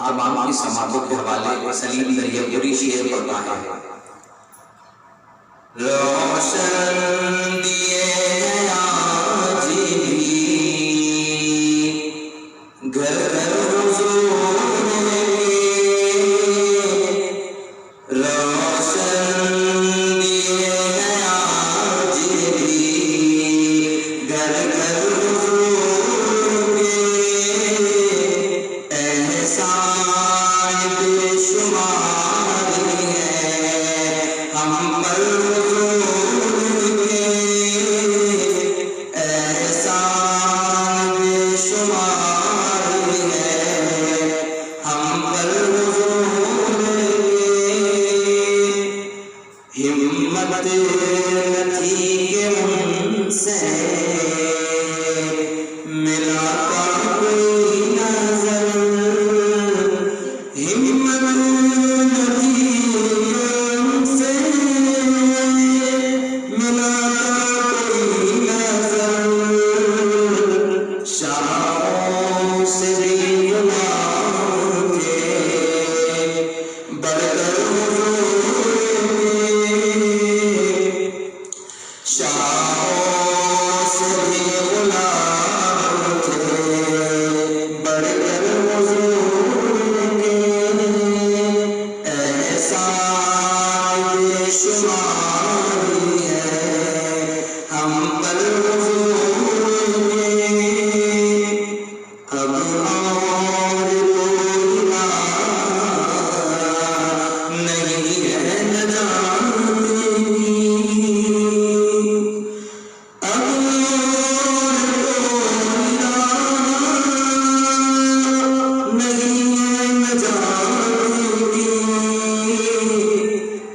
तमाम की समातों के हवाले सलीम दरियापुरी शेर पढ़ता है। रोशन दिए आज भी घर घर हुजूर के, रोशन दिए आज भी घर घर हुजूर के, एहसान बेशुमार है हम पर हुजूर के, एहसान बेशुमार है हम पर हुजूर के। हिम्मत न थी कि उनसे मिला कोई नजर, हिम्मत न थी उनसे मिला कोई नजर, शाहों से भी गुलाम थे बढ़कर हुजूर के, शाहों से भी गुलाम थे बढ़कर हुजूर के, एहसान बेशुमार है हम पर हुजूर के। अब और कोई राह नहीं है नजाने की, अब और कोई राह नहीं है नजाने की,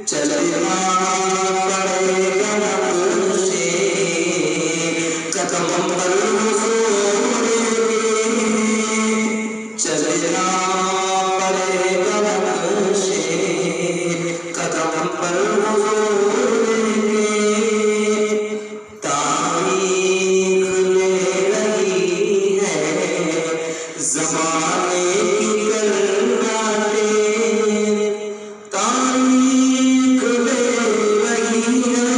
चलना पड़ेगा नक्शे कदम पर हुजूर के, चलना पड़ेगा नक्शे कदम पर हुजूर के, तारीख ले रही है ज़माने की करवटें, तारीख ले रही है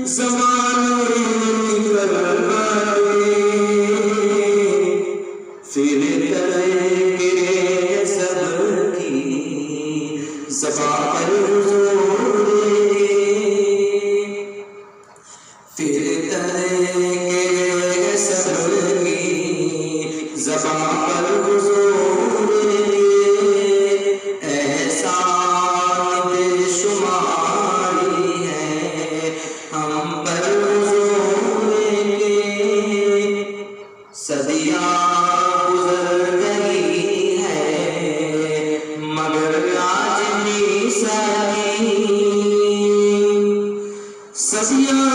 ज़माने की करवटें, फिर करेंगे सबकी ज़बां पर हुजूर के, फिर करेंगे सबकी ज़बां पर हुजूर के, एहसान बेशुमार है हम पर हुजूर के। सदियाँ गुजर गई है मगर आज भी सही, सदियाँ